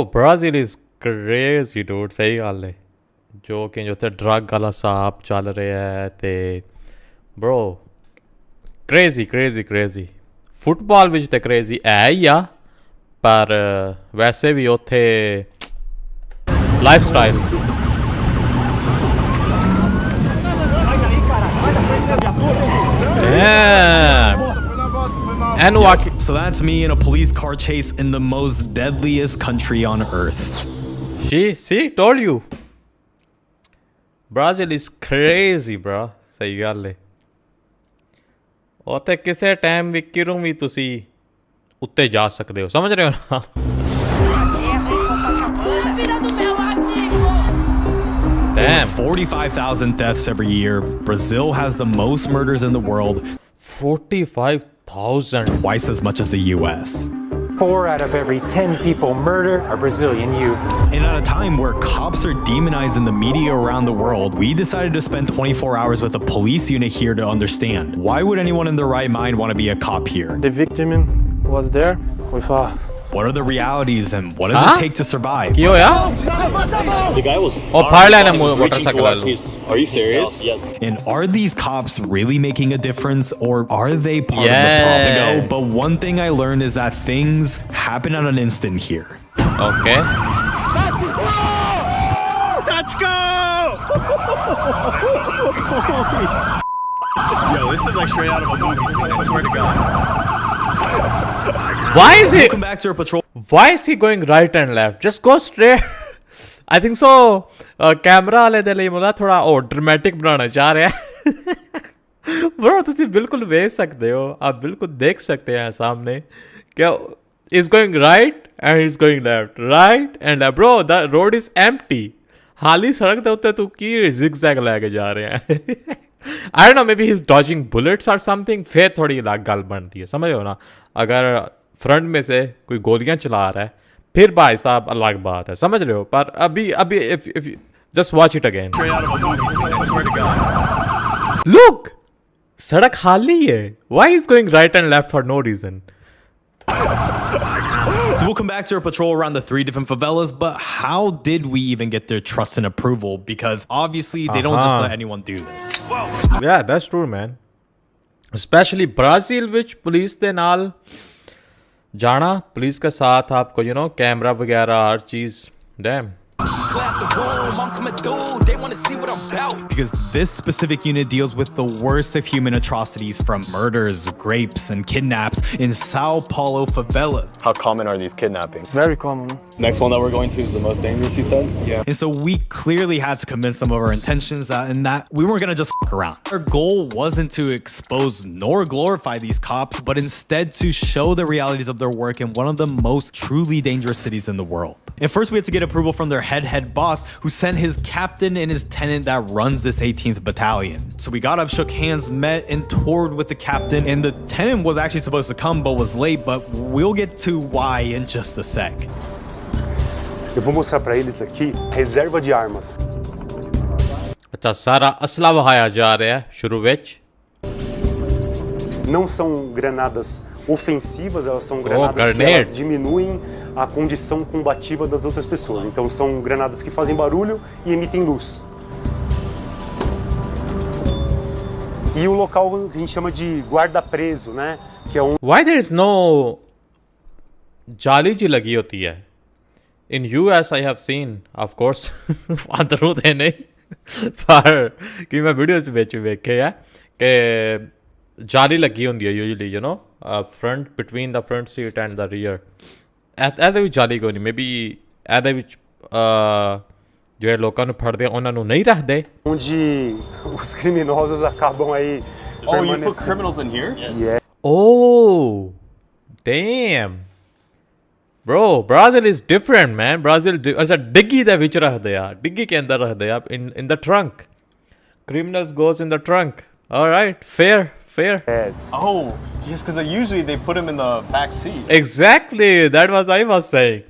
Bro, Brazil is crazy, dude. सही गल है जो कि जो ते ड्रग वाला साहब चल रहा है ते bro crazy फुटबॉल विच ते crazy है ही आ पर वैसे भी उत्थे lifestyle and walking. So that's me in a police car chase in the most deadliest country on earth. See, told you. Brazil is crazy, bro. सही गल है ਉੱਥੇ ਕਿਸੇ ਟਾਈਮ ਵੀ ਕਿਰੋਂ ਵੀ ਤੁਸੀਂ ਉੱਤੇ ਜਾ ਸਕਦੇ ਹੋ ਸਮਝ ਰਹੇ ਹੋ ਨਾ Damn. 45,000 deaths every year. Brazil has the most murders in the world. 45,000. Twice as much as the US. 4 out of every 10 people murdered are Brazilian youth. And at a time where cops are demonized in the media around the world, we decided to spend 24 hours with a police unit here to understand. Why would anyone in their right mind want to be a cop here? The victim was there with a... What are the realities and what does it take to survive? Kyo ya? The guy was motorcycle. Are you serious? Yes. And are these cops really making a difference or are they part of the problem? But one thing I learned is that things happen at an instant here. Okay. Let's go! Yo, this is like straight out of a movie scene, I swear to God. Why is he? Welcome back to our patrol. Why is he going right and left? Just go straight. I think so. Camera वाले दे लिए मुझे थोड़ा dramatic बनाना चाह रहे हैं. Bro, तुसी बिल्कुल देख सकते हो. आप बिल्कुल देख सकते हैं सामने. क्या? He's going right and he's going left. Right and left. Bro, the road is empty. हाली सड़क दे उत्ते तू की zigzag लेके जा रहे हैं. I don't know, maybe he's dodging bullets or something. फिर थोड़ी अलग गल बनती है समझ हो ना अगर फ्रंट में से कोई गोलियां चला रहा है फिर भाई साहब अलग बात है समझ रहे हो पर अभी if just watch it again. Straight out of a movie scene, I swear to God. Look, सड़क खाली है. Why is going right and left for no reason? So we'll come back to our patrol around the 3 different favelas, but how did we even get their trust and approval? Because obviously they don't just let anyone do this. Yeah, that's true, man. Especially Brazil, which police de naal जाना police के साथ आपको you know camera वगैरह हर चीज़ damn. Because this specific unit deals with the worst of human atrocities from murders, rapes, and kidnaps in Sao Paulo favelas. How common are these kidnappings? Very common. Next one that we're going to is the most dangerous, you said? Yeah. And so we clearly had to convince them of our intentions that we weren't going to just fuck around. Our goal wasn't to expose nor glorify these cops, but instead to show the realities of their work in one of the most truly dangerous cities in the world. And first we had to get approval from their head boss, who sent his captain and his tenant that runs this 18th battalion. So we got up, shook hands, met, and toured with the captain. And the tenant was actually supposed to come, but was late. But we'll get to why in just a sec. Eu vou mostrar para eles aqui reserva de armas. अच्छा सारा असला वहाया जा रहा है शुरू विच. Não são granadas ofensivas, elas são granadas que elas diminuem a condição combativa das outras pessoas. Então são granadas que fazem barulho e emitem luz. E o local que a gente chama de guarda-preso, né? Que é Why there is no जाली जी लगी होती है? In US I have seen, of course, अंदरों थे नहीं पर कि मैं videos ਵਿੱਚ ਵੇਖੇ ਆ कि जाली लगी होती है usually, you know, front between the front seat and the rear. ਇਹਦੇ ਵਿੱਚ ਜਾਲੀ ਕੋਈ ਨਹੀਂ ਮੇਬੀ ਇਹਦੇ ਵਿੱਚ ਜਿਹੜੇ ਲੋਕਾਂ ਨੂੰ ਫੜਦੇ ਉਹਨਾਂ ਨੂੰ ਨਹੀਂ ਰੱਖਦੇ onde os criminosos acabam aí. Oh, you put criminals in here? Yes. Yeah. Oh, damn. Bro, Brazil is different, man. Brazil अच्छा डिग्गी ਦੇ ਵਿੱਚ ਰੱਖਦੇ ਆ डिग्गी के अंदर ਰੱਖਦੇ ਆ in the trunk. Criminals goes in the trunk. All right, fair. Yes. Oh, yes, because usually they put him in the back seat. Exactly, that was I was saying.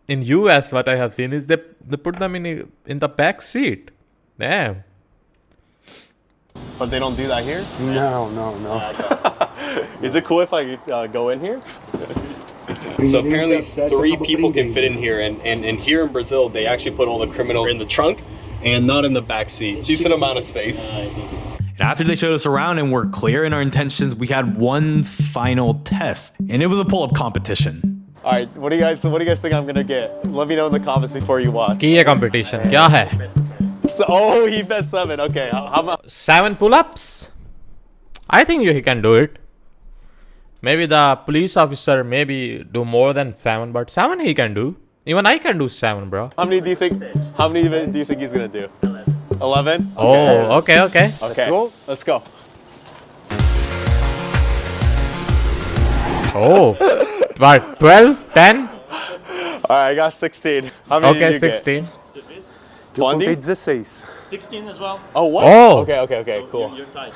In US, what I have seen is they put them in the back seat. Damn. But they don't do that here? No. Is it cool if I go in here? So apparently 3 people can fit in here, and here in Brazil, they actually put all the criminals in the trunk and not in the back seat. Decent amount of space. And after they showed us around and were clear in our intentions, we had one final test, and it was a pull-up competition. All right, what do you guys think I'm gonna get? Let me know in the comments before you watch. की ये competition क्या है? So, oh, he bet 7. Okay, how about 7 pull-ups? I think he can do it. Maybe the police officer maybe do more than 7, but 7 he can do. Even I can do 7, bro. how many do you think he's gonna do? 11. Oh, okay. Okay. Let's go. Oh, what? 12, 10? All right, I got 16. How many did Okay, you 16. Eu contei Bundy? 16. 16 as well. Oh, what? Oh. Okay, cool. You're tied.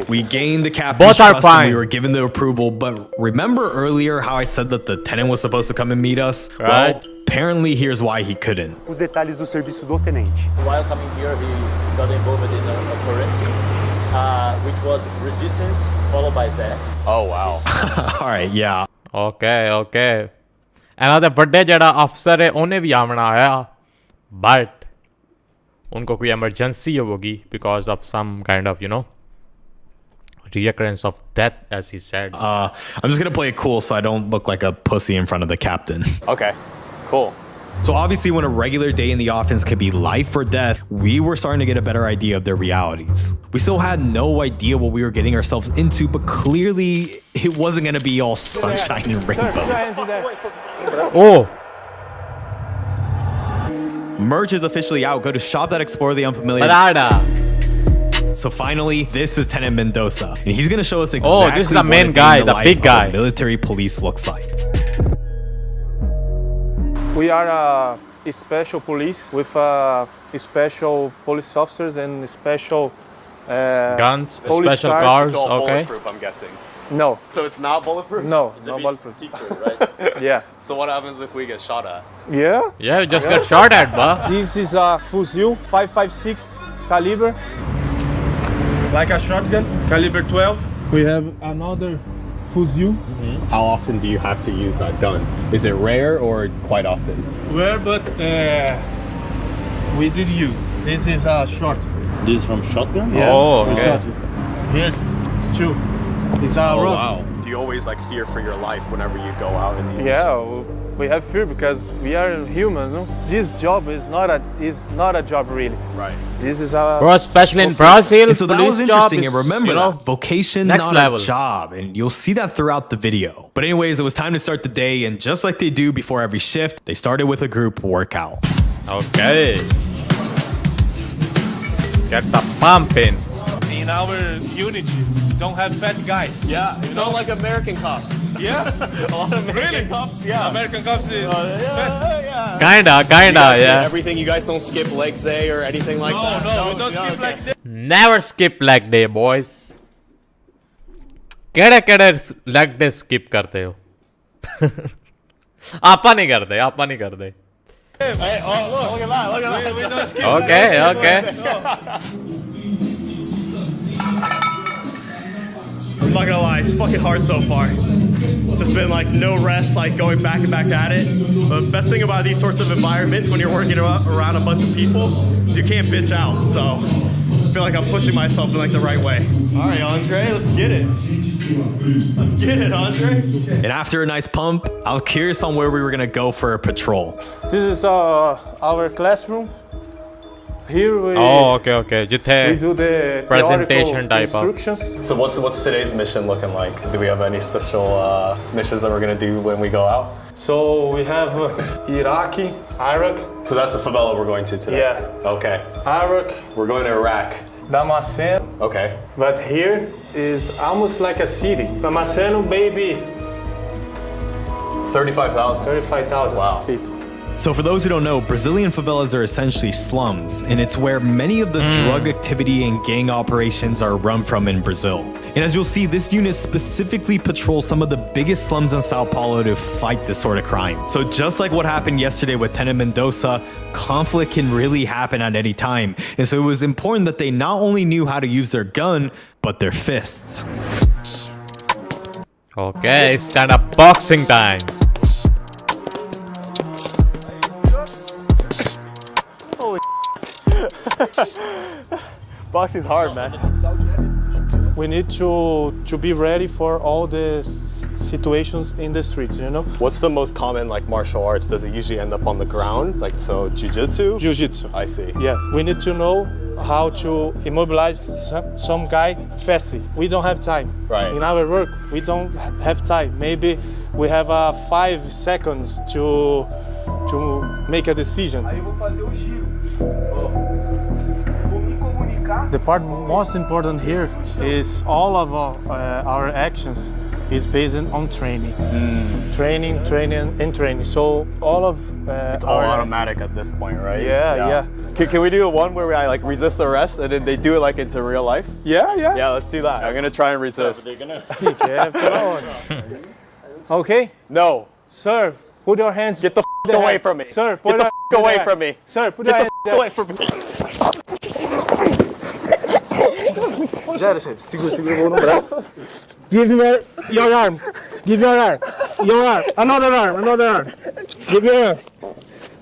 We gained the captain's Both are trust and fine. we were given the approval, but remember earlier how I said that the tenant was supposed to come and meet us? Right. Well, apparently here's why he couldn't. Os detalhes do serviço do tenente. While coming here, he got involved in a occurrence, which was resistance followed by death. Oh, wow. All right, yeah. Okay. ਇਹਨਾਂ ਦੇ ਵੱਡੇ ਜਿਹੜਾ ਅਫਸਰ ਹੈ ਉਹਨੇ ਵੀ ਆਉਣਾ ਆਇਆ but उनको कोई emergency होगी because of some kind of reoccurrence of death, as he said. I'm just gonna play it cool so I don't look like a pussy in front of the captain. Okay, cool. So obviously when a regular day in the office could be life or death, we were starting to get a better idea of their realities. We still had no idea what we were getting ourselves into, but clearly it wasn't gonna be all sunshine and rainbows. Oh, Merch is officially out. Go to shop that explore the unfamiliar. Barada. So finally, this is Tenant Mendoza, and he's gonna show us exactly this is the what main a day guy, in the the life big of guy. a military police looks like. We are a special police with special police officers and special Guns, police special cars. cars, It's all okay. bulletproof, I'm guessing. No, So it's not bulletproof? no, It's no bulletproof. right? Yeah. So what happens if we get shot at? Yeah. Yeah, you just got shot at, bruh. This is a fuzil 5.56 caliber. Like a shotgun, caliber 12. We have another fuzil. How often do you have to use that gun? Is it rare or quite often? Rare, but we did use. This is a short. This is from shotgun? Yeah. Oh, okay. Here's two. It's a rock. Do you always like fear for your life whenever you go out in these Yeah, missions? we have fear because we are humans. No? This job is not a job really. Right. This is a Bro, especially in Brazil, And so that police was job interesting, is, and remember that vocation, next not level. a job, and you'll see that throughout the video. But anyways, it was time to start the day, and just like they do before every shift, they started with a group workout. Okay. Get the pumping. In our unit, don't have fat guys. Yeah, it's not like American cops. Yeah, A lot of American cops, yeah. American cops is Yeah. Kinda, You guys do yeah. everything, you guys don't skip leg day or anything like that? no, we don't skip like that. Never skip leg day, boys. केड़े leg day skip करते हो? आपा नहीं करते. Hey, oh, look at that. We don't skip. Okay. I'm not gonna lie, it's fucking hard so far. Just been like no rest, like going back and back at it. But the best thing about these sorts of environments when you're working around a bunch of people is you can't bitch out. So I feel like I'm pushing myself in like the right way. All right, Andre, let's get it. Let's get it, Andre. And after a nice pump, I was curious on where we were gonna go for a patrol. This is our classroom. Here we Okay. we जिथे do the presentation theoretical type of- instructions. So what's today's mission looking like? Do we have any special missions that we're gonna do when we go out? So we have Iraq. So that's the favela we're going to today? Yeah. Okay. Iraq, We're going to Iraq. Damasceno. Okay. But here is almost like a city. Damasceno, baby, 35,000. 35,000 Wow. people. So for those who don't know, Brazilian favelas are essentially slums, and it's where many of the drug activity and gang operations are run from in Brazil. And as you'll see, this unit specifically patrols some of the biggest slums in Sao Paulo to fight this sort of crime. So just like what happened yesterday with Tenant Mendoza, conflict can really happen at any time. And so it was important that they not only knew how to use their gun, but their fists. Okay, stand up boxing time. Boxing's hard, man. We need to be ready for all the situations in the street, you know? What's the most common like martial arts? Does it usually end up on the ground? Like so jiu-jitsu? Jiu-jitsu. I see. Yeah, we need to know how to immobilize some guy fastly. We don't have time. Right. In our work, we don't have time. Maybe we have 5 seconds to make a decision. The part most important here is all of our actions is based on training. Training, and training. So all of It's all automatic at this point, right? Yeah. Can we do one where I like resist arrest and then they do it like into real life? Yeah. Yeah, let's do that. I'm gonna try and resist. Okay. No. Sir, put your hands. Get the away from me. Sir, Get the away from me. Sir, put your hands Away from me. Give me your arm. Give your arm. Your arm. Another arm. Give your arm.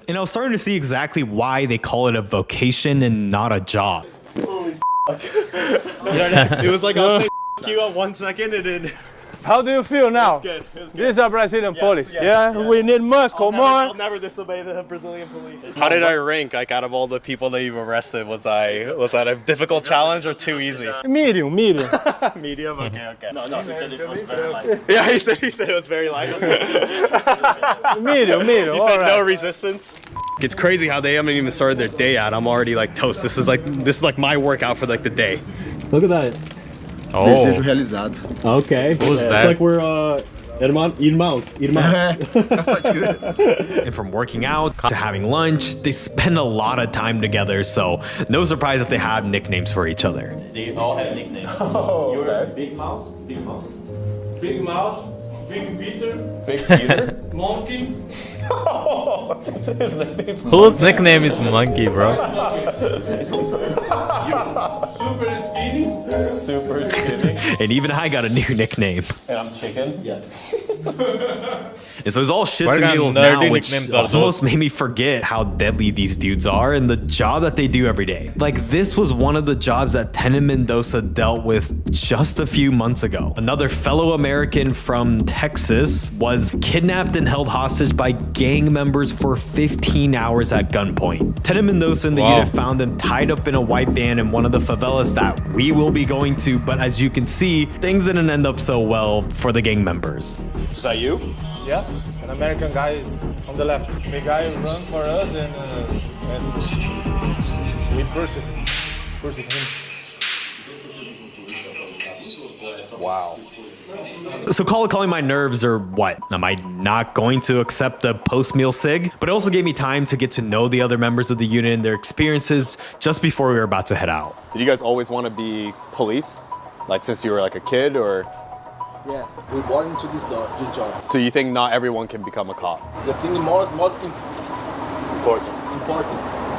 And I was starting to see exactly why they call it a vocation and not a job. It was like I'll say you on 1 second and then. How do you feel now? It was good. This is a Brazilian police. yes. Yeah, we need muscle I'll more. never disobey the Brazilian police. How did I rank? Like out of all the people that you've arrested, was that a difficult challenge or too easy? Medium. Medium. Okay. No, he said it was very light. Yeah, he said it was very light. Medium. He said All right. no resistance. It's crazy how they haven't even started their day out. I'm already like toast. This is like my workout for like the day. Look at that. Oh, Desejo realizado. Okay. Who's It's that? like we're irmãos. And from working out to having lunch, they spend a lot of time together, so no surprise that they have nicknames for each other. They all have nicknames. okay. Big Mouse, Big Mouse. Big Mouse, Big Peter, Big Peter. Monkey. His nickname's whose nickname is Monkey, bro? Super skinny. And even I got a new nickname. And I'm chicken. Yeah. And so it's all shits What and kind of giggles nerdy now, which nicknames are almost those? made me forget how deadly these dudes are and the job that they do every day. Like, this was one of the jobs that Tenem Mendoza dealt with just a few months ago. Another fellow American from Texas was kidnapped and held hostage by gang members for 15 hours at gunpoint. Tenem Mendoza and the Wow. unit found him tied up in a white van in one of the favelas that we will be going to, but as you can see, things didn't end up so well for the gang members. Is that you? Yeah, an American guy is on the left. The guy ran for us and we pursued him. Wow. So call it calling my nerves or what? Am I not going to accept a post-meal cig? But it also gave me time to get to know the other members of the unit and their experiences just before we were about to head out. Did you guys always want to be police? Like since you were like a kid or? Yeah, we're born into this job. So you think not everyone can become a cop? The thing most important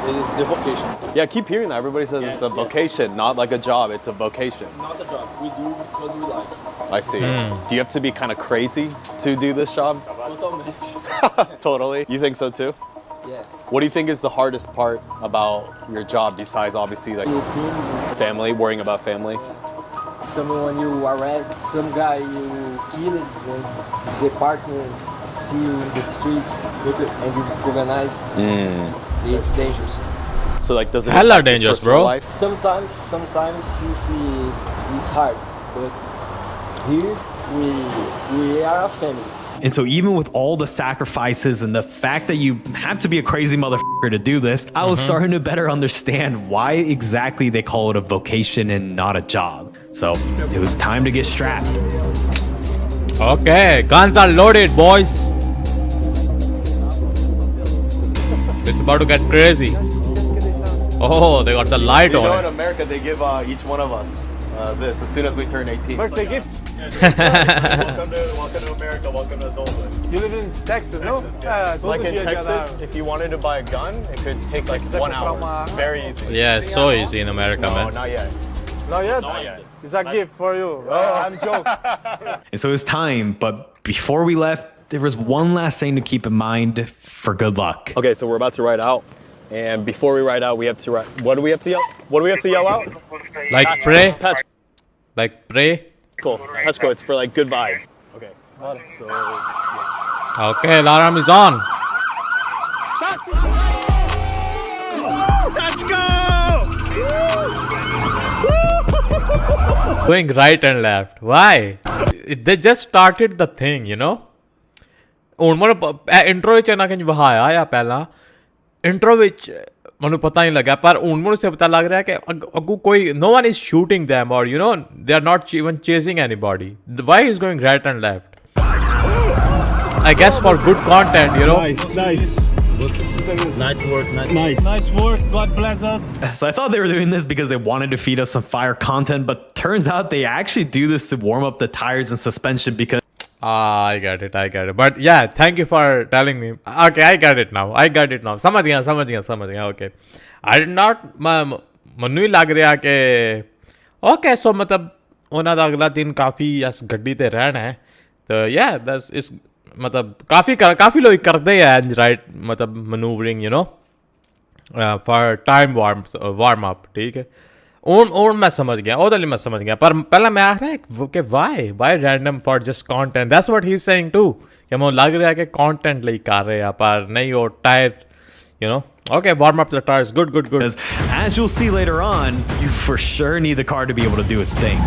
is the vocation. Yeah, I keep hearing that. Everybody says it's a vocation, not like a job. It's a vocation. Not a job. We do because we like. I see. Do you have to be kind of crazy to do this job? Totalmente. Totally. You think so too? Yeah. What do you think is the hardest part about your job besides obviously like Your things, family, worrying about family? someone you arrest, some guy you kill it, and the partner see you in the streets and you recognize. It's dangerous. So like does it Hella impact your dangerous, personal bro. life? Sometimes it's hard, but here we are a family. And so even with all the sacrifices and the fact that you have to be a crazy motherfucker to do this, I was starting to better understand why exactly they call it a vocation and not a job. So it was time to get strapped. Okay, guns are loaded, boys. It's about to get crazy. Oh, they got the light You know, on in it. America, they give each one of us this as soon as we turn 18. Birthday gift. Welcome to America. Welcome to adulthood. You live in Texas, no? Texas, like in Texas, if you wanted to buy a gun, it could take like 1 hour. Very easy. Yeah, it's so easy in America, No, man. not yet. Not yet? Not yet. It's a gift for you. I'm joking. And so it was time, but before we left, there was one last thing to keep in mind for good luck. Okay, so we're about to ride out. And before we ride out, we have to what do we have to yell? What do we have to yell out? Like pray? Touch. Like pray? Cool. Touch it's for like good vibes. Okay. So. Yeah. Okay, alarm is on. Let's go! Going right and left. Why? They just started the thing, you know? ਹੁਣ ਮੈਨੂੰ intro ਵਿੱਚ ਇਹਨਾਂ ਕਿ ਵਹਾਇਆ ਆ ਪਹਿਲਾਂ intro ਵਿੱਚ ਮੈਨੂੰ ਪਤਾ ਨਹੀਂ ਲੱਗਾ ਪਰ ਹੁਣ ਮੈਨੂੰ ਸੇ ਪਤਾ ਲੱਗ ਰਿਹਾ ਕਿ ਅੱਗੂ ਕੋਈ no one is shooting them or you know they are not even chasing anybody. Why is going right and left? I guess for good content, you know. Nice work, Nice work. God bless us. So I thought they were doing this because they wanted to feed us some fire content, but turns out they actually do this to warm up the tires and suspension because I get it. But yeah, thank you for telling me. Okay, I got it now. समझ गया. Okay. I did not. ਮੈਨੂੰ ਹੀ ਲੱਗ ਰਿਹਾ ਕਿ okay, so मतलब ਉਹਨਾਂ ਦਾ ਅਗਲਾ ਦਿਨ ਕਾਫੀ ਇਸ ਗੱਡੀ ਤੇ ਰਹਿਣਾ ਹੈ ਤਾਂ yeah, that's is मतलब काफी लोग करते हैं राइट मतलब manoeuvring you know for time warm up ठीक है और मैं समझ गया ਉਹਦੇ ਲਈ मैं समझ गया पर पहला मैं आ रहा है कि why random for just content that's what he's saying too कि ਮੈਨੂੰ ਲੱਗ ਰਿਹਾ ਕਿ content ਲਈ ਕਰ ਰਹੇ ਆ ਪਰ ਨਹੀਂ ਉਹ tyre you know okay warm up the tires good as you'll see later on you for sure need the car to be able to do its thing.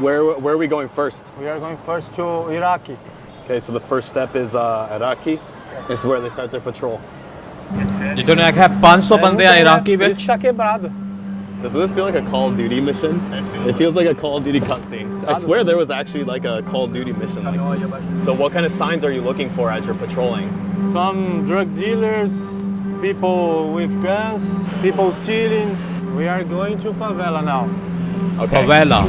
Where are we going first? We are going first to Iraqi. Okay, so the first step is Iraqi. This is where they start their patrol. ਜਿੱਥੋਂ ਨੇ ਆਖਿਆ 500 ਬੰਦੇ ਆ Iraqi ਵਿੱਚ Está quebrado. Doesn't this feel like a Call of Duty mission? It feels like a Call of Duty cutscene. I swear there was actually like a Call of Duty mission like this. So what kind of signs are you looking for as you're patrolling? Some drug dealers, people with guns, people stealing. We are going to favela now. Okay. favela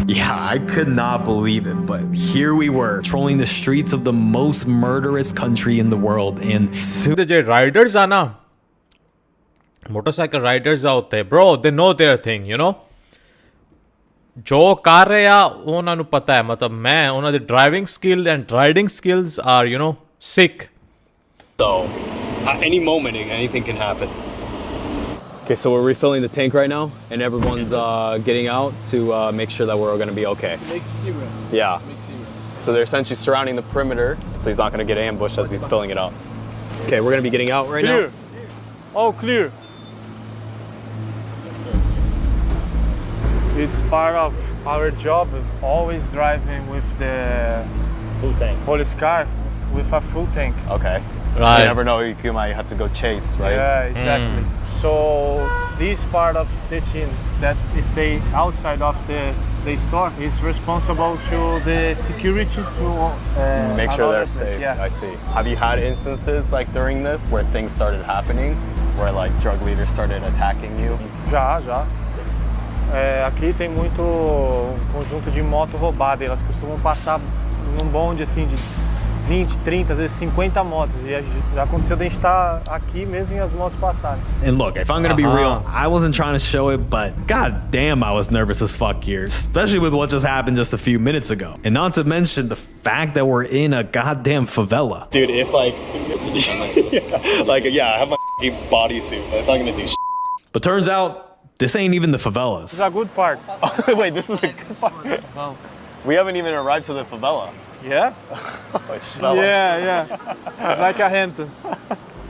Yeah, I could not believe it, but here we were trolling the streets of the most murderous country in the world and the जो riders are ना motorcycle riders out there bro they know their thing you know जो कर रहे आ ਉਹਨਾਂ ਨੂੰ ਪਤਾ ਹੈ ਮਤਲਬ ਮੈਂ ਉਹਨਾਂ ਦੇ driving skill and riding skills are you know sick so at any moment anything can happen. Okay, so we're refilling the tank right now, and everyone's getting out to make sure that we're going to be okay. Make serious. Yeah. So they're essentially surrounding the perimeter, so he's not going to get ambushed as he's filling it up. Okay, we're going to be getting out right Clear. now. All clear. It's part of our job, always driving with the full tank. Police car with a full tank. Okay. right You never know, you might have to go chase, right? Yeah, exactly. So this part of the team that stay outside of the store is responsible to the security to make sure they're place. safe. Yeah. I see. Have you had instances like during this where things started happening, where like drug leaders started attacking you? Já. Aqui tem muito conjunto de moto roubada. Elas costumam passar num bonde assim de 20, 30, às vezes 50 motos. E já aconteceu de a gente estar aqui mesmo e as motos passarem. And look, if I'm gonna be real, I wasn't trying to show it, but god damn I was nervous as fuck here. Especially with what just happened just a few minutes ago. And not to mention the fact that we're in a goddamn favela. Dude, if like I have my bodysuit, that's not gonna do shit. But turns out this ain't even the favelas. This is a good part. Wait, this is a good part. Oh. We haven't even arrived to the favela. Yeah? It's favela. Yeah. It's like a Hamptons.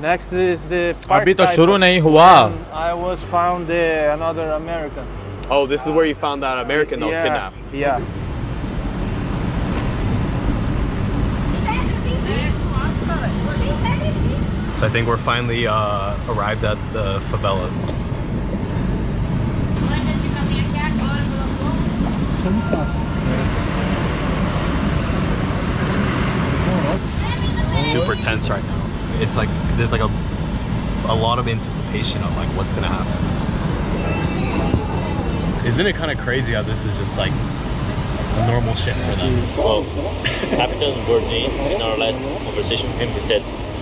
Next is the park अभी तो type शुरू of- नहीं हुआ I was found another American. Oh, this is where you found that American that was kidnapped. Yeah. So I think we're finally arrived at the favelas. Super tense right now. It's like there's like a lot of anticipation of like what's gonna happen. Isn't it kind of crazy how this is just like a normal shit for them? Well, Captain Gordine, in our last conversation with him, he said,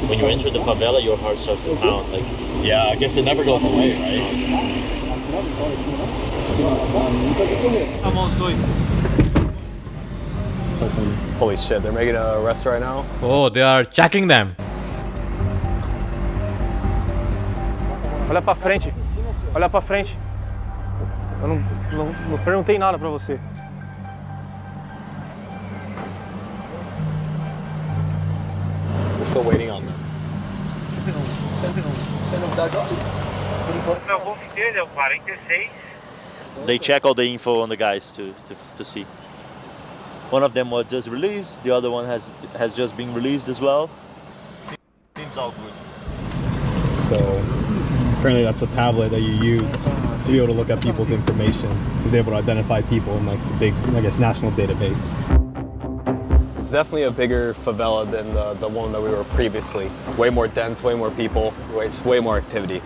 when you enter the favela, your heart starts to pound. Like, Yeah, I guess it never goes away, right? Vamos dois. So so funny. Holy shit, they're making an arrest right now? Oh, they are checking them. Olha pra frente. Olha pra frente. Eu não perguntei nada pra você. We're still waiting on them. Meu voo inteiro é o 46. They check all the info on the guys to see. One of them was just released. The other one has just been released as well. Seems all good. So currently that's a tablet that you use to be able to look at people's information. It's able to identify people in like the big, I guess, national database. It's definitely a bigger favela than the one that we were previously. Way more dense, way more people, way more activity.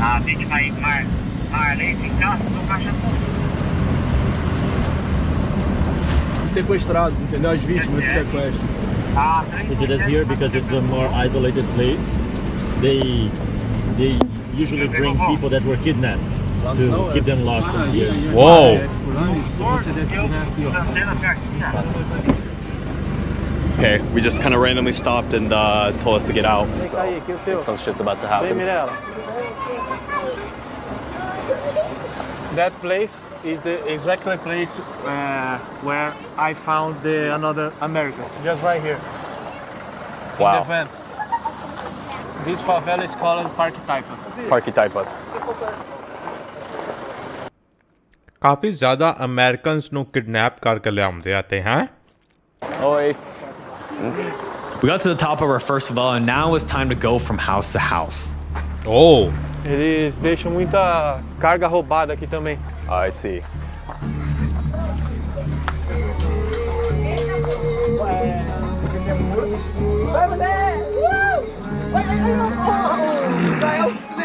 A vítima aí, Marley, então, no caixa. Sequestrados, entendeu? As vítimas de sequestro. Is it here because it's a more isolated place? They usually bring people that were kidnapped to keep them locked here. Whoa. Okay, we just kind of randomly stopped and told us to get out. So Aí, aqui o seu. some shit's about to Vem, happen. Mirella. That place is the exactly place where I found another American. Just right here. In Wow. the van. This favela is called Parque Taipas. Archetypus. काफी ज़्यादा Americans ਨੂੰ kidnap करके ले आते आते हैं. Oi. We got to the top of our first favela, and now it's time to go from house to house. Oh. Eles deixam muita carga roubada aqui também. I see.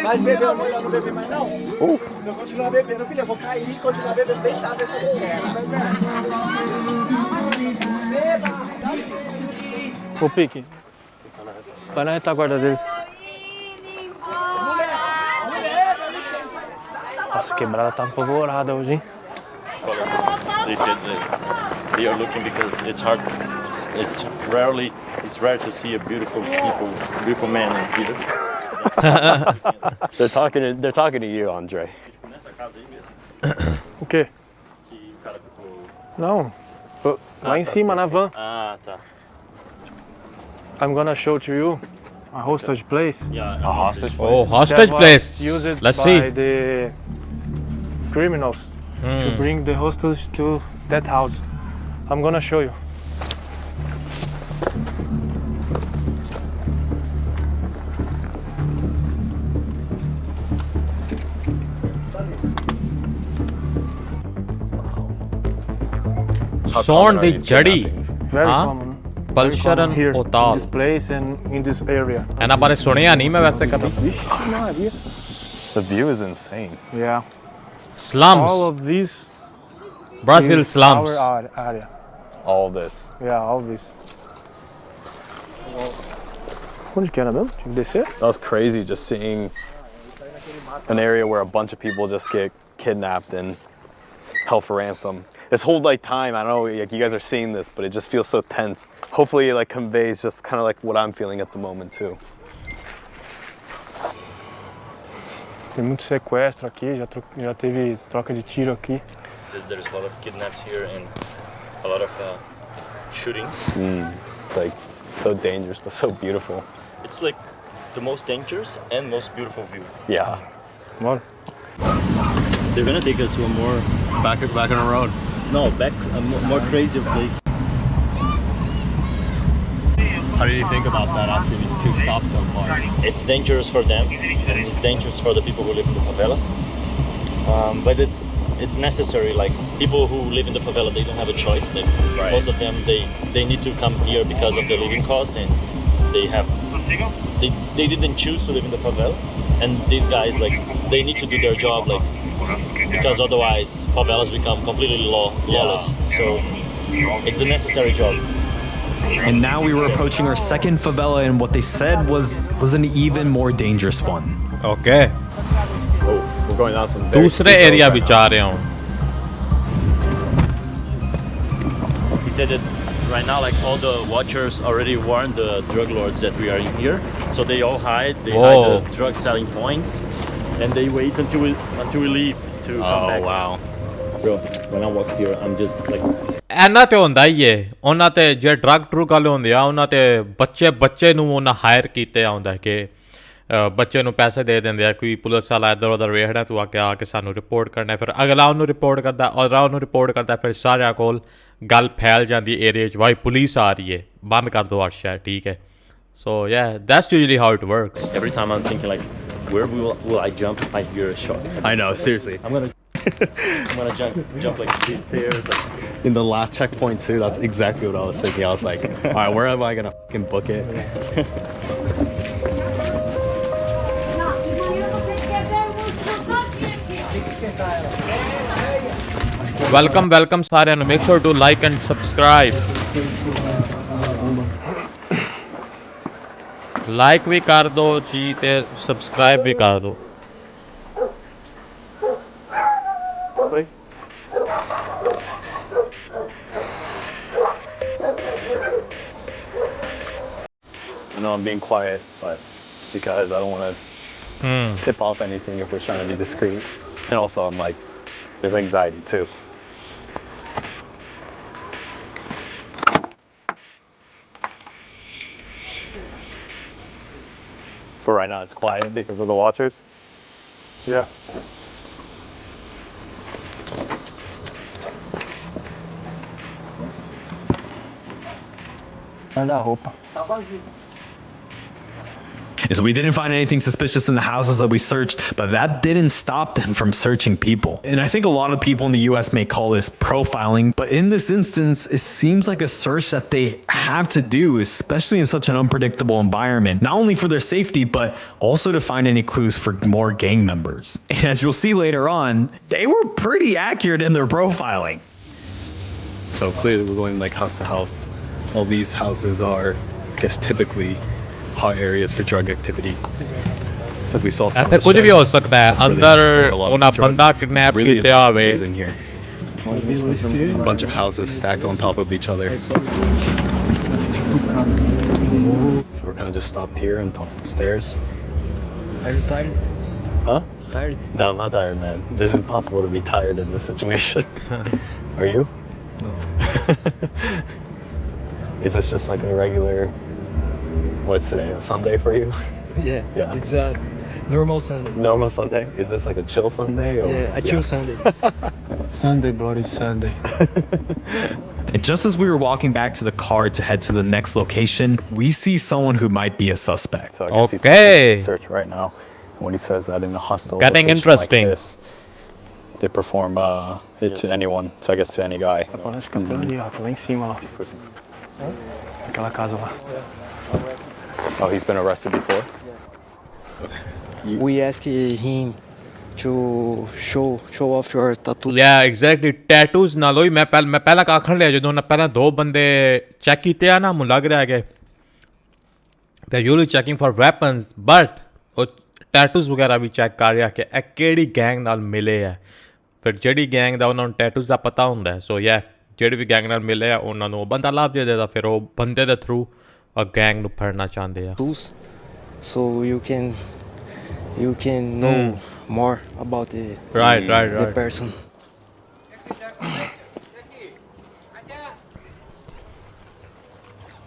Mas bebeu, melhor não beber mais não? Eu vou continuar bebendo, filha. Eu vou cair e continuar bebendo deitado nessa esfera. Ô, Pique. Vai na retaguarda deles. Nossa, quebrada tá apavorada hoje, hein? They said that they are looking because it's hard. It's rare to see a beautiful man in here. They're talking to you, Andre. O quê? Não. Lá em cima, na van. Ah, tá. I'm gonna show to you a hostage place. Yeah. A hostage place? Oh, hostage That was place. used Let's by see. the criminals to bring the hostage to that house. I'm gonna show you. Sworn the jari. Very हाँ? common. Balsharan Here, in Otal. this place and in this area. ਇਹਨਾਂ ਬਾਰੇ ਸੁਣਿਆ ਨਹੀਂ ਮੈਂ ਵੈਸੇ ਕਦੀ. Vixe Maria. The view is insane. Yeah. Slums. All of this Brazil is slums. our area. All of this. Yeah, all this. Onde que era mesmo? Tinha que descer? That was crazy just seeing an area where a bunch of people just get kidnapped and held for ransom. This whole like time, I don't know, like you guys are seeing this, but it just feels so tense. Hopefully it like conveys just kind of like what I'm feeling at the moment too. Tem muito sequestro aqui, já teve troca de tiro aqui. There's a lot of kidnaps here and a lot of shootings. It's like so dangerous but so beautiful. It's like the most dangerous and most beautiful view. Yeah. Bora. They're gonna take us to a more Back on the road. no back a more crazier place. How do you think about that after these two stops so far? It's dangerous for them and it's dangerous for the people who live in the favela. But it's necessary. Like people who live in the favela, they don't have a choice. Most of them they need to come here because of the living cost, and they didn't choose to live in the favela. And these guys they need to do their job because otherwise favelas become completely lawless. So it's a necessary job. And now we were approaching our second favela, and what they said was an even more dangerous one. Okay. Oh, going down some very दूसरे steep hills area right भी now. जा रहे हूँ. He said that right now, like all the watchers already warned the drug lords that we are in here, so they all hide. They hide the drug selling points, and they wait until we leave to come back. Oh wow. Bro, when I walk here, I'm just like. ਐਨਾ ਤੇ ਹੁੰਦਾ ਹੀ ਏ ਉਹਨਾਂ ਤੇ ਜੇ drug ਟਰੂਕ ਵਾਲੇ ਹੁੰਦੇ ਆ ਉਹਨਾਂ ਤੇ ਬੱਚੇ ਨੂੰ ਉਹਨਾਂ ਹਾਇਰ ਕੀਤੇ ਆਉਂਦਾ ਕਿ ਬੱਚੇ ਨੂੰ ਪੈਸੇ ਦੇ ਦਿੰਦੇ ਆ ਕੋਈ ਪੁਲਿਸ ਵਾਲਾ ਇੱਧਰ ਉੱਧਰ ਵੇਖਣਾ ਤੂੰ ਆ ਕੇ ਸਾਨੂੰ ਰਿਪੋਰਟ ਕਰਨਾ ਫਿਰ ਅਗਲਾ ਉਹਨੂੰ ਰਿਪੋਰਟ ਕਰਦਾ ਅਗਲਾ ਉਹਨੂੰ ਰਿਪੋਰਟ ਕਰਦਾ ਫਿਰ ਸਾਰਿਆਂ ਕੋਲ ਗੱਲ ਫੈਲ ਜਾਂਦੀ ਏਰੀਆ 'ਚ ਵਾਈ ਪੁਲਿਸ ਆ ਰਹੀ ਹੈ ਬੰਦ ਕਰ ਦਿਓ ਅਰਸ਼ਾ ਠੀਕ ਹੈ ਸੋ ਯਾ that's usually how it works Every time I'm thinking like, where will I jump? I hear a shot. I know, seriously. I'm gonna jump like these stairs. Like. In the last checkpoint too, that's exactly what I was thinking. I was like, all right, where am I gonna fucking book it? Welcome ਸਾਰਿਆਂ ਨੂੰ make sure to like and subscribe like ਵੀ ਕਰ ਦਿਓ ਜੀ ਤੇ subscribe ਵੀ ਕਰ ਦਿਓ I know I'm being quiet, but because I don't want to tip off anything if we're trying to be discreet. And also I'm like, there's anxiety too. But right now it's quiet because of the watchers. Yeah. So we didn't find anything suspicious in the houses that we searched, but that didn't stop them from searching people. And I think a lot of people in the US may call this profiling, but in this instance, it seems like a search that they have to do, especially in such an unpredictable environment, not only for their safety, but also to find any clues for more gang members. And as you'll see later on, they were pretty accurate in their profiling. So clearly we're going like house to house. All these houses are, I guess, typically hot areas for drug activity. As we saw some ਇੱਥੇ ਕੁਝ ਵੀ ਹੋ ਸਕਦਾ ਹੈ ਅੰਦਰ ਉਹਨਾਂ ਬੰਦਾ kidnap ਕੀਤਾ ਹੋਵੇ in here. A bunch of houses stacked on top of each other. So we're kind of just stopped here on top of the stairs. Are you tired? Huh? Tired? No, I'm not tired, man. It's impossible to be tired in this situation. Are you? No. Is this just like a regular, what's today, a Sunday for you? Yeah. It's a normal Sunday. Normal Sunday? Is this like a chill Sunday? Or? Yeah, a chill Sunday. Sunday, bloody Sunday. And just as we were walking back to the car to head to the next location, we see someone who might be a suspect. So I guess he's Okay. search right now. When he says that in a hostile Getting location interesting. like this, they perform it to anyone. So I guess to any guy. Parece que tá ali, ó, tá lá em cima, ó. Aquela casa lá. Oh, he's been arrested before? We asked him to show off your tattoo. Yeah, exactly. Tattoos ਨਾਲ ਹੋਈ ਮੈਂ ਪਹਿਲਾਂ ਆਖਣ ਲਿਆ ਜਦੋਂ ਉਹਨਾਂ ਪਹਿਲਾਂ ਦੋ ਬੰਦੇ ਚੈੱਕ ਕੀਤੇ ਆ ਨਾ ਮੈਨੂੰ ਲੱਗ ਰਿਹਾ ਕਿ they usually checking for weapons but ਉਹ tattoos ਵਗੈਰਾ ਵੀ ਚੈੱਕ ਕਰ ਰਿਹਾ ਕਿ ਇਹ ਕਿਹੜੀ ਗੈਂਗ ਨਾਲ ਮਿਲੇ ਆ ਫਿਰ ਜਿਹੜੀ ਗੈਂਗ ਦਾ ਉਹਨਾਂ ਨੂੰ tattoos ਦਾ ਪਤਾ ਹੁੰਦਾ ਹੈ ਸੋ yeah ਜਿਹੜੇ ਵੀ ਗੈਂਗ ਨਾਲ ਮਿਲੇ ਆ ਉਹਨਾਂ ਨੂੰ ਉਹ ਬੰਦਾ ਲੱਭ ਜੇ ਦੇਦਾ ਫਿਰ ਉਹ ਬੰਦੇ ਦੇ ਥਰੂ ਆ ਗੈਂਗ ਨੂੰ ਫੜਨਾ ਚਾਹੁੰਦੇ ਆ So you can know more about the right. person.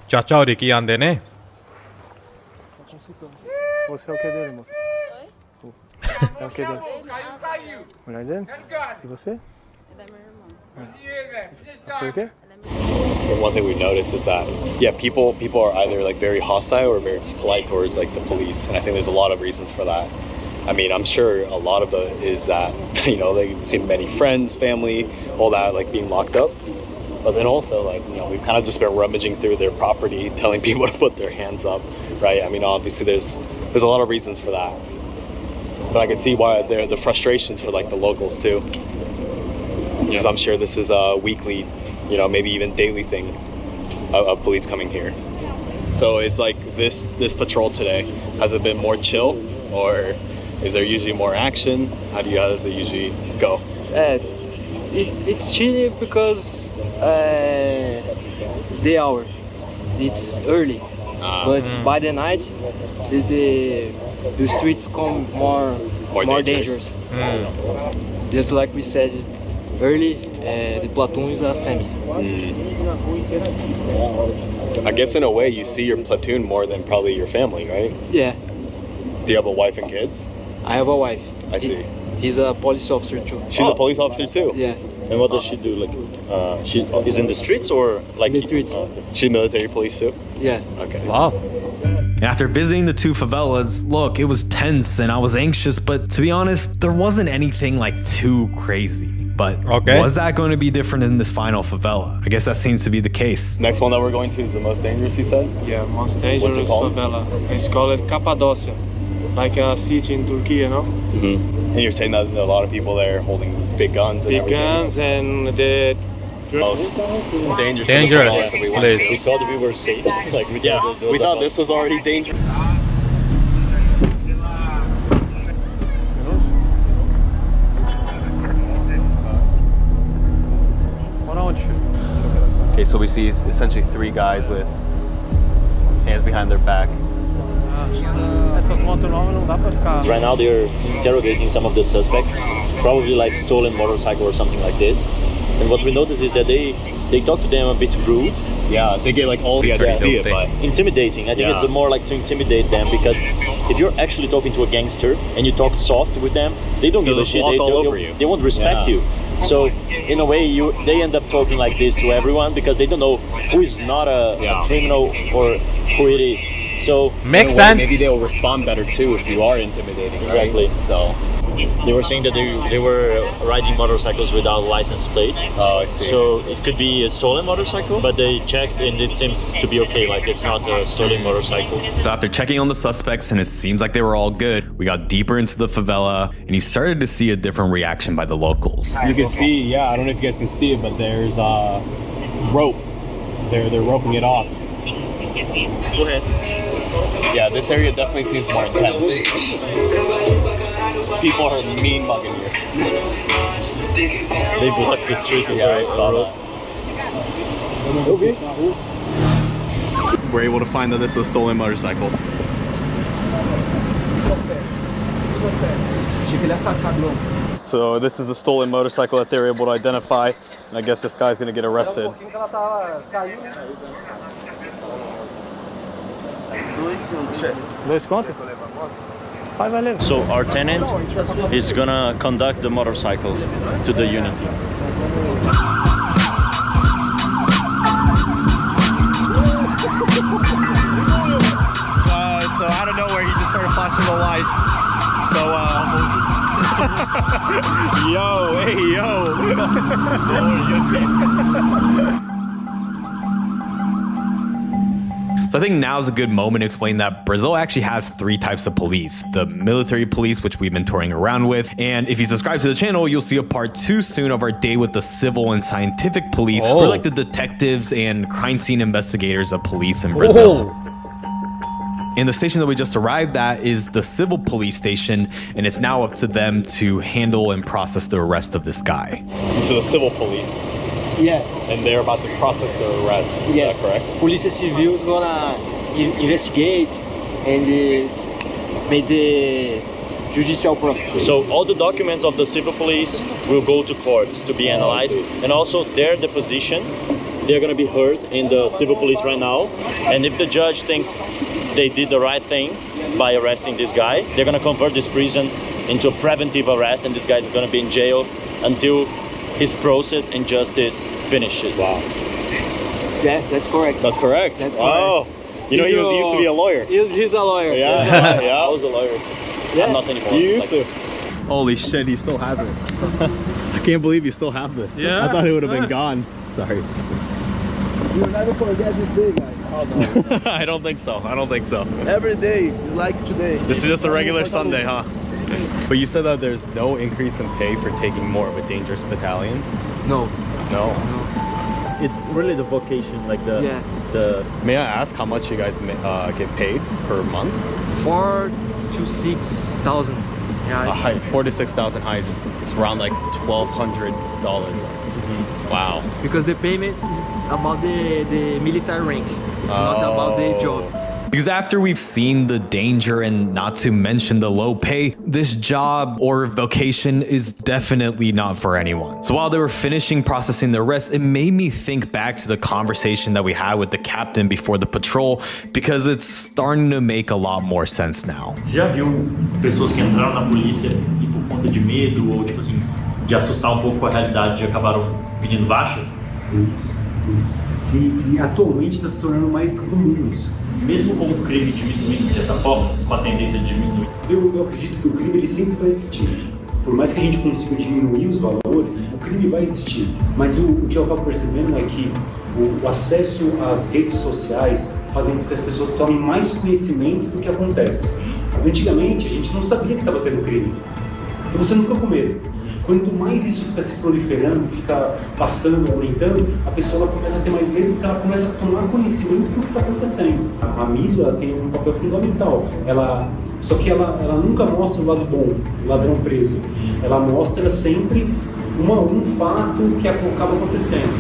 ਚਾਚਾ ਹੋਰੀ ਕੀ ਆਂਦੇ ਨੇ Você é o que dele, moço? Oi? É o que dele? Mulher dele? E você? É da minha irmã. Você o quê? One thing we noticed is that people are either like very hostile or very polite towards like the police, and I think there's a lot of reasons for that. I mean, I'm sure a lot of it is that they've seen many friends, family, all that like being locked up, but then also like we've kind of just been rummaging through their property, telling people to put their hands up, right? I mean, obviously there's a lot of reasons for that, but I can see why the frustrations for like the locals too, because I'm sure this is a weekly, maybe even daily thing of police coming here. So it's like this patrol today, has it been more chill, or Is there usually more action? How does it usually go? It's chilly because the hour. It's early. But by the night, the streets come more dangerous. Just like we said early, the platoon is a family. I guess in a way you see your platoon more than probably your family, right? Yeah, Do you have a wife and kids? I have a wife. I see. He's a police officer too. She's a police officer too? Yeah. And what does she do? Like, she is in the streets or like In the streets. She's military police too? Yeah. Okay. Wow. And after visiting the two favelas, look, it was tense and I was anxious, but to be honest, there wasn't anything like too crazy. But was that going to be different in this final favela? I guess that seems to be the case. Next one that we're going to is the most dangerous, you said? Yeah, most dangerous favela. It's called Cappadocia, like a city in Turkey, you know? And you're saying that a lot of people there holding big guns and everything? Guns and the most dangerous Dangerous we went place. to. we thought we were safe. Like We thought this was already dangerous. Okay, so we see essentially three guys with hands behind their back. Essas motos novas não dá pra ficar. Right now they're interrogating some of the suspects, probably like stolen motorcycle or something like this. And what we notice is that they talk to them a bit rude. Yeah, they get like all you guys can see it, but Intimidating. I think it's more like to intimidate them, because if you're actually talking to a gangster and you talk soft with them, they don't give a shit. They won't respect you. So in a way, they end up talking like this to everyone because they don't know who is not a criminal or who it is. So Makes sense. Maybe they'll respond better too if you are intimidating. Exactly. Right? So they were saying that they were riding motorcycles without license plate. Oh, I see. So it could be a stolen motorcycle, but they checked and it seems to be okay. Like it's not a stolen motorcycle. So after checking on the suspects and it seems like they were all good, we got deeper into the favela and you started to see a different reaction by the locals. you can see, I don't know if you guys can see it, but there's rope. They're roping it off. Go ahead. Yeah, this area definitely seems more intense. People are mean mugging here. They blocked the street. I saw that. We're able to find that this was a stolen motorcycle. So this is the stolen motorcycle that they were able to identify, and I guess this guy's gonna get arrested. Dois contos? Vai levar. So our tenant is gonna conduct the motorcycle to the Unity. So out of nowhere, he just started flashing the lights. So, yo, hey, yo. So I think now's a good moment to explain that Brazil actually has three types of police. The military police, which we've been touring around with. And if you subscribe to the channel, you'll see a part 2 soon of our day with the civil and scientific police. We're like the detectives and crime scene investigators of police in Brazil. And the station that we just arrived at is the civil police station, and it's now up to them to handle and process the arrest of this guy. So the civil police. Yeah. And they're about to process the arrest. Is that correct? Police Civil is gonna investigate and make the judicial process. So all the documents of the civil police will go to court to be analyzed, and also their deposition, they're going to be heard in the civil police right now. And if the judge thinks they did the right thing by arresting this guy, they're going to convert this prison into a preventive arrest, and this guy's going to be in jail until his process and justice finishes. Wow. Yeah, that's correct. That's correct? That's correct. Oh, you know, he used to be a lawyer. He's a lawyer. Yeah, yeah. I was a lawyer. Yeah. I'm not anymore. You used to. Holy shit, he still has it. I can't believe you still have this. Yeah. I thought it would have been gone. Sorry. You'll never forget this day, guys. Oh, no. I don't think so. I don't think so. Every day is like today. This is just a regular Sunday, huh? But you said that there's no increase in pay for taking more of a dangerous battalion? No. No. It's really the vocation, like the May I ask how much you guys get paid per month? 4,000 to 6,000. reais. 46,000 reais is around like $1,200. Wow. Because the payment is about the military rank. It's not about the job. Because after we've seen the danger and not to mention the low pay, this job or vocation is definitely not for anyone. So while they were finishing processing the arrest, it made me think back to the conversation that we had with the captain before the patrol, because it's starting to make a lot more sense now. Já viu pessoas que entraram na polícia e por conta de medo ou tipo assim, de assustar um pouco com a realidade acabaram pedindo baixa? E atualmente está se tornando mais comum isso. Mesmo com o crime diminuindo de certa forma, com a tendência de diminuir. Eu acredito que o crime ele sempre vai existir. Por mais que a gente consiga diminuir os valores, o crime vai existir. Mas o que eu acabo percebendo é que o acesso às redes sociais fazem com que as pessoas tomem mais conhecimento do que acontece. Antigamente a gente não sabia que estava tendo crime, então você não fica com medo. Quanto mais isso fica se proliferando, fica passando, aumentando, a pessoa ela começa a ter mais medo porque ela começa a tomar conhecimento do que está acontecendo. A mídia ela tem um papel fundamental. Só que ela nunca mostra o lado bom, o ladrão preso. Ela mostra sempre um fato que acaba acontecendo.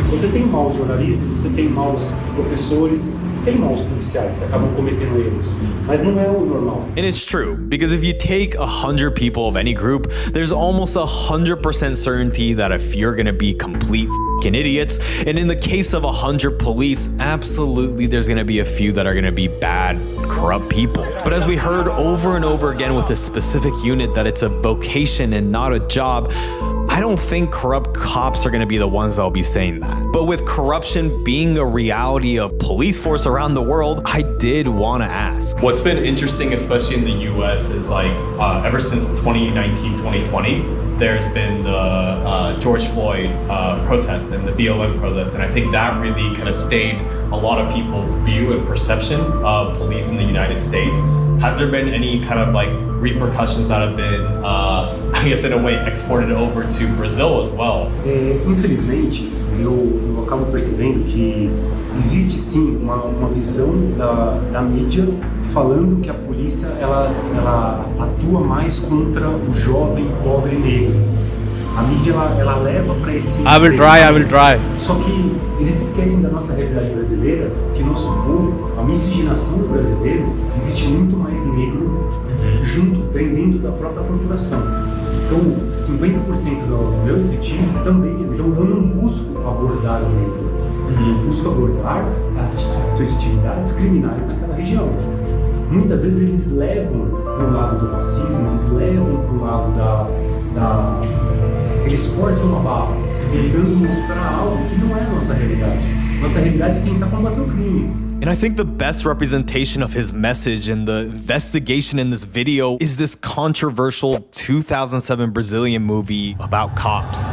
Você tem maus jornalistas, você tem maus professores, tem maus policiais que acabam cometendo erros, mas não é o normal. And it's true, because if you take 100 people of any group, there's almost 100% certainty that if you're gonna be complete f***ing idiots, and in the case of 100 police, absolutely there's gonna be a few that are gonna be bad, corrupt people. But as we heard over and over again with this specific unit that it's a vocation and not a job, I don't think corrupt cops are going to be the ones that'll be saying that. But with corruption being a reality of police force around the world, I did want to ask. What's been interesting, especially in the US, is like ever since 2019, 2020, there's been the George Floyd protest and the BLM protest. And I think that really kind of stayed a lot of people's view and perception of police in the United States. Has there been any kind of like repercussions that have been, I guess in a way, exported over to Brazil as well? Infelizmente, eu acabo percebendo que existe sim uma visão da mídia falando que a polícia ela atua mais contra o jovem pobre negro. A mídia ela leva para esse... I will try. Só que eles esquecem da nossa realidade brasileira, que nosso povo, a miscigenação do brasileiro, existe muito mais negro dentro da própria população. Então, 50% do meu efetivo também é negro. Então, eu não busco abordar o negro. Eu busco abordar as atividades criminais naquela região. Muitas vezes eles levam para o lado do racismo, eles levam para o lado eles forçam a barra, tentando mostrar algo que não é a nossa realidade. Nossa realidade é tentar combater o crime. And I think the best representation of his message and the investigation in this video is this controversial 2007 Brazilian movie about cops.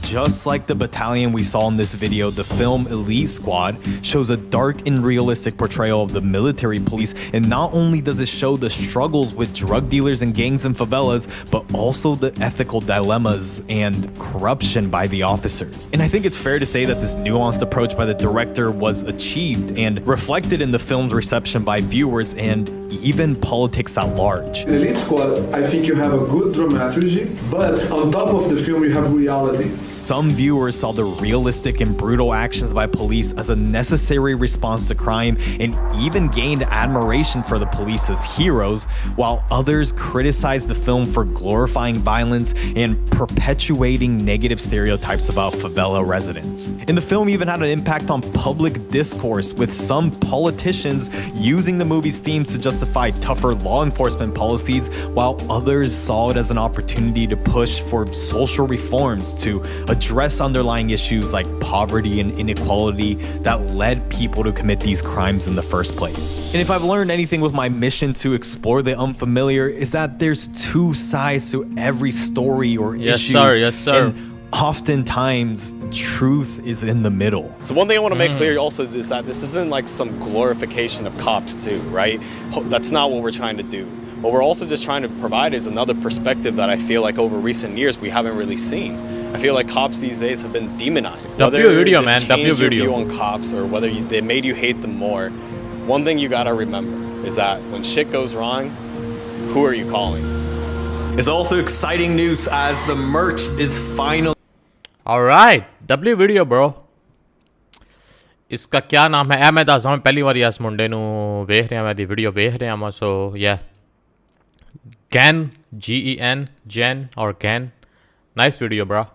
Just like the battalion we saw in this video, the film Elite Squad shows a dark and realistic portrayal of the military police, and not only does it show the struggles with drug dealers and gangs in favelas, but also the ethical dilemmas and corruption by the officers. And I think it's fair to say that this nuanced approach by the director was achieved and reflected in the film's reception by viewers and even politics at large. In Elite Squad, I think you have a good dramaturgy, but on top of the film you have reality. Some viewers saw the realistic and brutal actions by police as a necessary response to crime and even gained admiration for the police as heroes, while others criticized the film for glorifying violence and perpetuating negative stereotypes about favela residents. And the film even had an impact on public discourse, with some politicians using the movie's themes to justify tougher law enforcement policies, while others saw it as an opportunity to push for social reforms to address underlying issues like poverty and inequality that led people to commit these crimes in the first place. And if I've learned anything with my mission to explore the unfamiliar, is that there's two sides to every story or issue. Yes, sir. And oftentimes, truth is in the middle. So one thing I want to make clear also is that this isn't like some glorification of cops too, right? That's not what we're trying to do. What we're also just trying to provide is another perspective that I feel like over recent years we haven't really seen. I feel like cops these days have been demonized. W video, man. Change W your video. view on cops, or whether they made you hate them more. One thing you gotta remember is that when shit goes wrong, who are you calling? It's also exciting news as the merch is finally. Alright, W video bro. इसका क्या नाम है? मैं दस हूँ पहली बार इस मुंडे नू वेख रहा मैं दी वीडियो वेख रहा मैं सो या Gen Gen or Gen. Nice video bro.